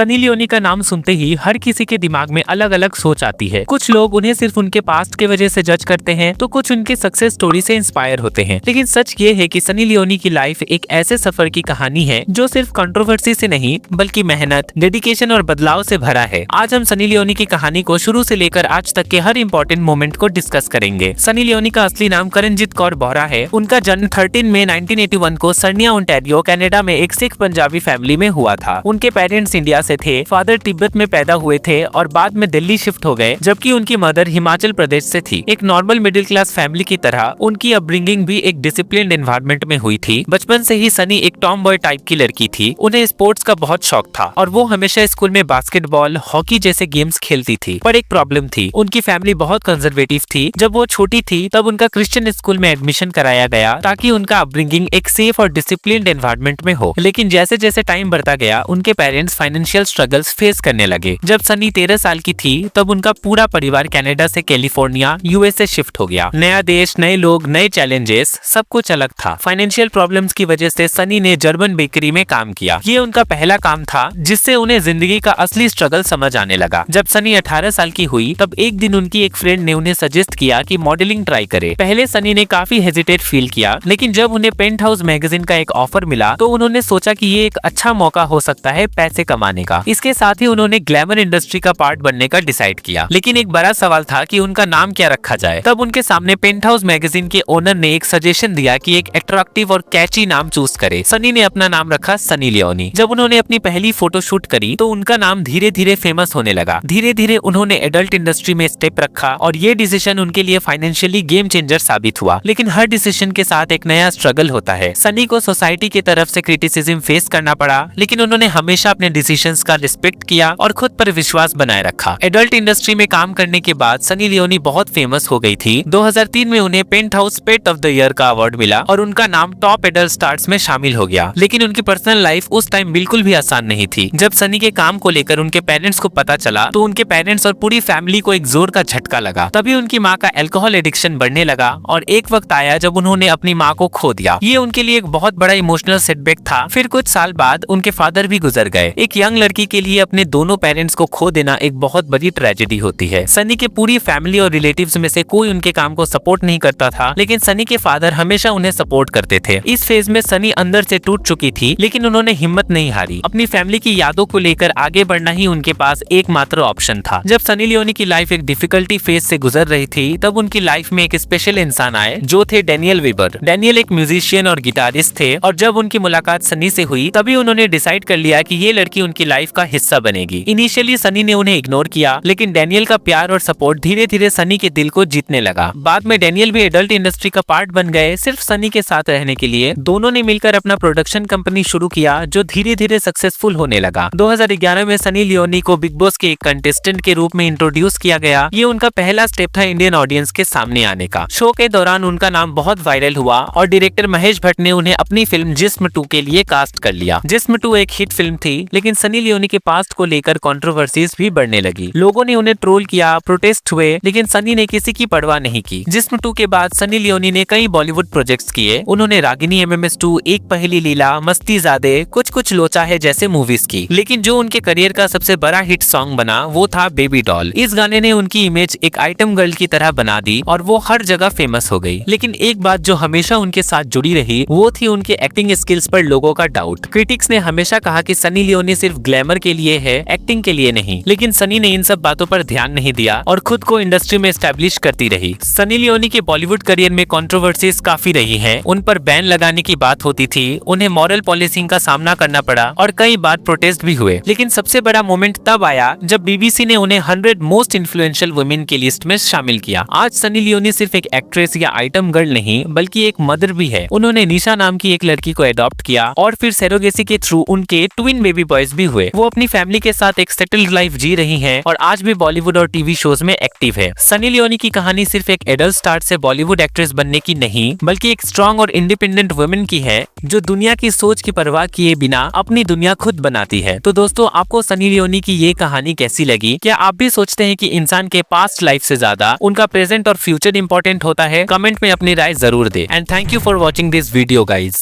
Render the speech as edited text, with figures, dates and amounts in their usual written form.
Sunny Leone का नाम सुनते ही हर किसी के दिमाग में अलग अलग सोच आती है। कुछ लोग उन्हें सिर्फ उनके पास्ट के वजह से जज करते हैं, तो कुछ उनके सक्सेस स्टोरी से इंस्पायर होते हैं। लेकिन सच ये है कि सनी लियोनी की लाइफ एक ऐसे सफर की कहानी है जो सिर्फ कंट्रोवर्सी से नहीं बल्कि मेहनत, डेडिकेशन और बदलाव से भरा है। आज हम सनी लियोनी की कहानी को शुरू से लेकर आज तक के हर इंपॉर्टेंट मोमेंट को डिस्कस करेंगे। सनी लियोनी का असली नाम करणजीत कौर बोहरा है। उनका जन्म 13 मई 1981 को सर्निया ओंटारियो कनाडा में एक सिख पंजाबी फैमिली में हुआ था। उनके पेरेंट्स इंडिया से थे। फादर तिब्बत में पैदा हुए थे और बाद में दिल्ली शिफ्ट हो गए, जबकि उनकी मदर हिमाचल प्रदेश से थी। एक नॉर्मल मिडिल क्लास फैमिली की तरह उनकी अपब्रिंगिंग भी एक डिसिप्लिन्ड एनवायरनमेंट में हुई थी। बचपन से ही सनी एक टॉम बॉय टाइप की लड़की थी। उन्हें स्पोर्ट्स का बहुत शौक था और वो हमेशा स्कूल में बास्केटबॉल, हॉकी जैसे गेम्स खेलती थी। पर एक प्रॉब्लम थी, उनकी फैमिली बहुत कंजर्वेटिव थी। जब वो छोटी थी तब उनका क्रिश्चियन स्कूल में एडमिशन कराया गया ताकि उनका अपब्रिंगिंग एक सेफ और डिसिप्लिन्ड एनवायरनमेंट में हो। लेकिन जैसे जैसे टाइम बढ़ता गया उनके पेरेंट्स फाइनेंशियल स्ट्रगल्स फेस करने लगे। जब सनी 13 साल की थी तब उनका पूरा परिवार कनाडा से कैलिफोर्निया यूएसए शिफ्ट हो गया। नया देश, नए लोग, नए चैलेंजेस, सब कुछ अलग था। फाइनेंशियल प्रॉब्लम्स की वजह से सनी ने जर्मन बेकरी में काम किया। ये उनका पहला काम था जिससे उन्हें जिंदगी का असली स्ट्रगल समझ आने लगा। जब सनी 18 साल की हुई तब एक दिन उनकी एक फ्रेंड ने उन्हें सजेस्ट किया कि मॉडलिंग ट्राई करे। पहले सनी ने काफी हेजिटेट फील किया, लेकिन जब उन्हें पेंट हाउस मैगजीन का एक ऑफर मिला तो उन्होंने सोचा कि ये एक अच्छा मौका हो सकता है पैसे कमाने का। इसके साथ ही उन्होंने ग्लैमर इंडस्ट्री का पार्ट बनने का डिसाइड किया। लेकिन एक बड़ा सवाल था कि उनका नाम क्या रखा जाए। तब उनके सामने पेंट हाउस मैगजीन के ओनर ने एक सजेशन दिया कि एक अट्रैक्टिव और कैची नाम चूज करे। सनी ने अपना नाम रखा सनी लियोनी। जब उन्होंने अपनी पहली फोटो शूट करी तो उनका नाम धीरे धीरे फेमस होने लगा। धीरे धीरे उन्होंने एडल्ट इंडस्ट्री में स्टेप रखा और ये डिसीजन उनके लिए फाइनेंशियली गेम चेंजर साबित हुआ। लेकिन हर डिसीजन के साथ एक नया स्ट्रगल होता है। सनी को सोसाइटी की तरफ से क्रिटिसिज्म फेस करना पड़ा, लेकिन उन्होंने हमेशा अपने डिसीजंस का रिस्पेक्ट किया और खुद पर विश्वास बनाए रखा। एडल्ट इंडस्ट्री में काम करने के बाद सनी लियोनी बहुत फेमस हो गई थी। 2003 में उन्हें penthouse pet of the year का अवार्ड मिला और उनका नाम टॉप एडल्ट स्टार्स में शामिल हो गया। लेकिन उनकी पर्सनल लाइफ उस टाइम बिल्कुल भी आसान नहीं थी। जब सनी के काम को लेकर उनके पेरेंट्स को पता चला तो उनके पेरेंट्स और पूरी फैमिली को एक जोर का झटका लगा। तभी उनकी माँ का अल्कोहल एडिक्शन बढ़ने लगा और एक वक्त आया जब उन्होंने अपनी माँ को खो दिया। ये उनके लिए एक बहुत बड़ा इमोशनल सेटबैक था। फिर कुछ साल बाद उनके फादर भी गुजर गए। एक यंग लड़की के लिए अपने दोनों पेरेंट्स को खो देना एक बहुत बड़ी ट्रेजेडी होती है। सनी के पूरी फैमिली और रिलेटिव्स में से कोई उनके काम को सपोर्ट नहीं करता था, लेकिन सनी के फादर हमेशा उन्हें सपोर्ट करते थे। इस फेज में सनी अंदर से टूट चुकी थी, लेकिन उन्होंने हिम्मत नहीं हारी। अपनी फैमिली की यादों को लेकर आगे बढ़ना ही उनके पास एकमात्र ऑप्शन था। जब सनी लियोनी की लाइफ एक डिफिकल्टी फेज से गुजर रही थी तब उनकी लाइफ में एक स्पेशल इंसान आए जो थे डैनियल वेबर। डैनियल एक म्यूजिशियन और गिटारिस्ट थे और जब उनकी मुलाकात सनी से हुई तभी उन्होंने डिसाइड कर लिया कि ये लड़की उनकी लाइफ का हिस्सा बनेगी। इनिशियली सनी ने उन्हें इग्नोर किया, लेकिन डैनियल का प्यार और सपोर्ट धीरे धीरे सनी के दिल को जीतने लगा। बाद में डैनियल भी एडल्ट इंडस्ट्री का पार्ट बन गए सिर्फ सनी के साथ रहने के लिए। दोनों ने मिलकर अपना प्रोडक्शन कंपनी शुरू किया जो धीरे धीरे सक्सेसफुल होने लगा। 2011 में सनी लियोनी को बिग बॉस के एक कंटेस्टेंट के रूप में इंट्रोड्यूस किया गया। ये उनका पहला स्टेप था इंडियन ऑडियंस के सामने आने का। शो के दौरान उनका नाम बहुत वायरल हुआ और डायरेक्टर महेश भट्ट ने उन्हें अपनी फिल्म जिस्म 2 के लिए कास्ट कर लिया। जिस्म 2 एक हिट फिल्म थी, लेकिन सनी लियोनी के पास्ट को लेकर कंट्रोवर्सीज भी बढ़ने लगी। लोगों ने उन्हें ट्रोल किया, प्रोटेस्ट हुए, लेकिन सनी ने किसी की परवाह नहीं की। जिस्म 2 के बाद सनी लियोनी ने कई बॉलीवुड प्रोजेक्ट्स किए। उन्होंने रागिनी MMS 2, एक पहेली लीला, मस्तीजादे, कुछ कुछ लोचा है जैसे मूवीज की। लेकिन जो उनके करियर का सबसे बड़ा हिट सॉन्ग बना वो था बेबी डॉल। इस गाने ने उनकी इमेज एक आइटम गर्ल की तरह बना दी और वो हर जगह फेमस हो गई। लेकिन एक बात जो हमेशा उनके साथ जुड़ी रही वो थी उनके एक्टिंग स्किल्स पर लोगों का डाउट। क्रिटिक्स ने हमेशा कहा कि सनी लियोनी सिर्फ ग्लैमर के लिए है, एक्टिंग के लिए नहीं। लेकिन सनी ने इन सब बातों पर ध्यान नहीं दिया और खुद को इंडस्ट्री में एस्टैब्लिश करती रही। सनी लियोनी के बॉलीवुड करियर में कंट्रोवर्सीज काफी रही हैं। उन पर बैन लगाने की बात होती थी, उन्हें मॉरल पॉलिसिंग का सामना करना पड़ा और कई बार प्रोटेस्ट भी हुए। लेकिन सबसे बड़ा मोमेंट तब आया जब BBC ने उन्हें 100 मोस्ट इन्फ्लुएंशियल वुमेन की लिस्ट में शामिल किया। आज सनी लियोनी सिर्फ एक एक्ट्रेस या आइटम गर्ल नहीं बल्कि एक मदर भी है। उन्होंने निशा नाम की एक लड़की को अडॉप्ट किया और फिर सेरोगेसी के थ्रू उनके ट्विन बेबी बॉयज भी हुए। वो अपनी फैमिली के साथ एक सेटल्ड लाइफ जी रही हैं और आज भी बॉलीवुड और टीवी शोज में एक्टिव है। सनी लियोनी की कहानी सिर्फ एक एडल्ट स्टार से बॉलीवुड एक्ट्रेस बनने की नहीं बल्कि एक स्ट्रॉन्ग और इंडिपेंडेंट वुमेन की है जो दुनिया की सोच की परवाह किए बिना अपनी दुनिया खुद बनाती है। तो दोस्तों, आपको सनी लियोनी की ये कहानी कैसी लगी? क्या आप भी सोचते हैं कि इंसान के पास्ट लाइफ से ज्यादा उनका प्रेजेंट और फ्यूचर इंपॉर्टेंट होता है? कमेंट में अपनी राय जरूर दे। And thank you for watching this video guys.